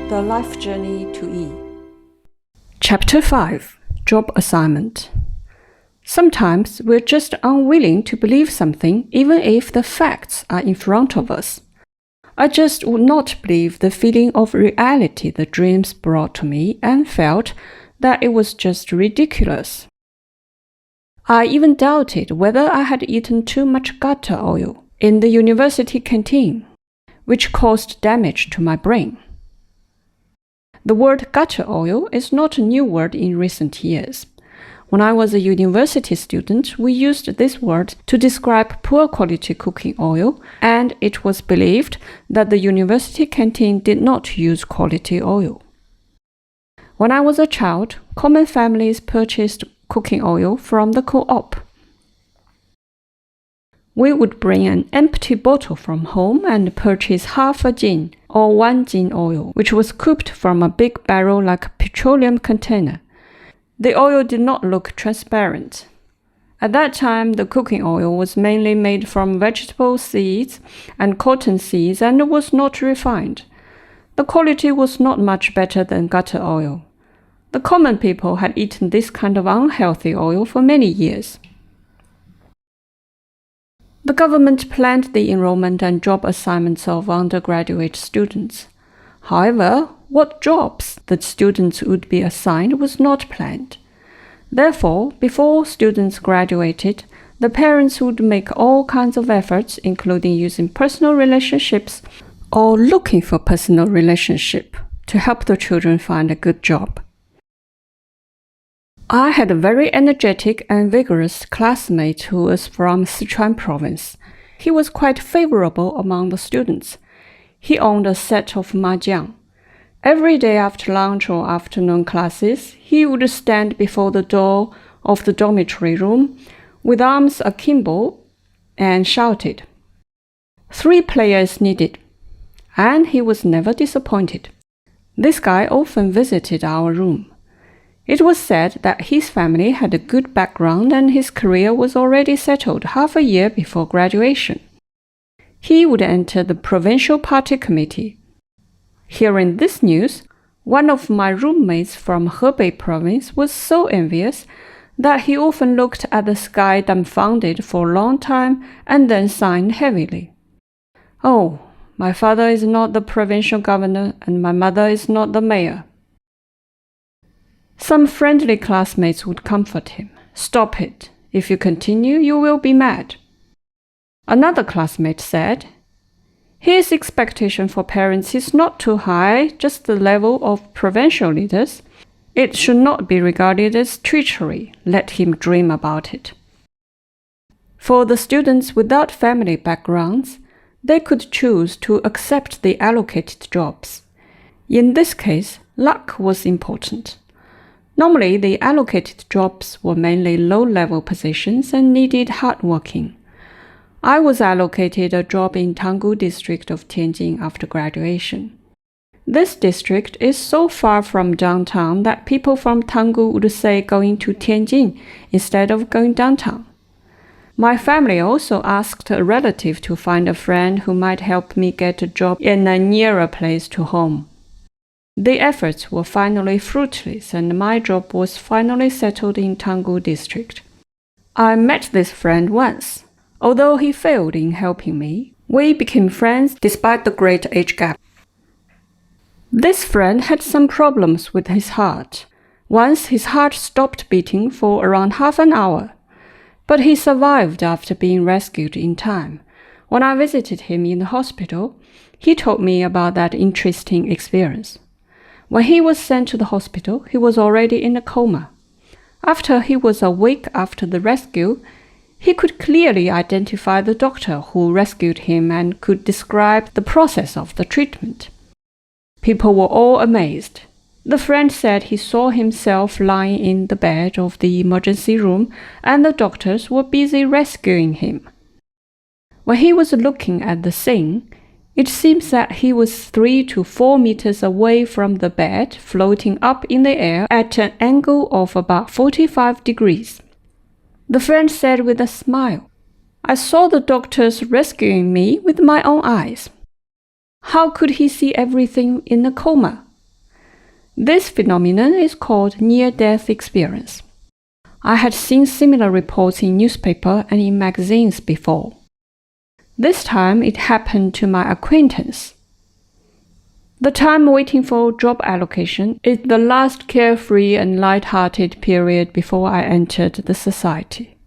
The Life Journey to Yi. Chapter 5. Job Assignment. Sometimes we're just unwilling to believe something even if the facts are in front of us. I just would not believe the feeling of reality the dreams brought to me and felt that it was just ridiculous. I even doubted whether I had eaten too much gutter oil in the university canteen, which caused damage to my brain. The word gutter oil is not a new word in recent years. When I was a university student, we used this word to describe poor quality cooking oil, and it was believed that the university canteen did not use quality oil. When I was a child, common families purchased cooking oil from the co-op. We would bring an empty bottle from home and purchase half a jin or 1 jin oil, which was cooped from a big barrel like a petroleum container. The oil did not look transparent. At that time, the cooking oil was mainly made from vegetable seeds and cotton seeds and was not refined. The quality was not much better than gutter oil. The common people had eaten this kind of unhealthy oil for many years. The government planned the enrollment and job assignments of undergraduate students. However, what jobs the students would be assigned was not planned. Therefore, before students graduated, the parents would make all kinds of efforts, including using personal relationships or looking for personal relationship to help the children find a good job. I had a very energetic and vigorous classmate who was from Sichuan province. He was quite favorable among the students. He owned a set of mahjong. Every day after lunch or afternoon classes, he would stand before the door of the dormitory room with arms akimbo and shouted, "3 players needed," and he was never disappointed. This guy often visited our room. It was said that his family had a good background and his career was already settled half a year before graduation. He would enter the provincial party committee. Hearing this news, one of my roommates from Hebei province was so envious that he often looked at the sky dumbfounded for a long time and then sighed heavily. "Oh, my father is not the provincial governor and my mother is not the mayor." Some friendly classmates would comfort him. "Stop it. If you continue, you will be mad." Another classmate said, "His expectation for parents is not too high, just the level of provincial leaders. It should not be regarded as treachery. Let him dream about it." For the students without family backgrounds, they could choose to accept the allocated jobs. In this case, luck was important. Normally, the allocated jobs were mainly low-level positions and needed hard working. I was allocated a job in Tanggu district of Tianjin after graduation. This district is so far from downtown that people from Tanggu would say going to Tianjin instead of going downtown. My family also asked a relative to find a friend who might help me get a job in a nearer place to home. The efforts were finally fruitless and my job was finally settled in Tanggu district. I met this friend once. Although he failed in helping me, we became friends despite the great age gap. This friend had some problems with his heart. Once his heart stopped beating for around half an hour, but he survived after being rescued in time. When I visited him in the hospital, he told me about that interesting experience. When he was sent to the hospital, he was already in a coma. After he was awake after the rescue, he could clearly identify the doctor who rescued him and could describe the process of the treatment. People were all amazed. The friend said he saw himself lying in the bed of the emergency room and the doctors were busy rescuing him. When he was looking at the scene, it seems that he was 3 to 4 meters away from the bed, floating up in the air at an angle of about 45 degrees. The friend said with a smile, "I saw the doctors rescuing me with my own eyes." How could he see everything in a coma? This phenomenon is called near-death experience. I had seen similar reports in newspapers and in magazines before. This time it happened to my acquaintance. The time waiting for job allocation is the last carefree and light-hearted period before I entered the society.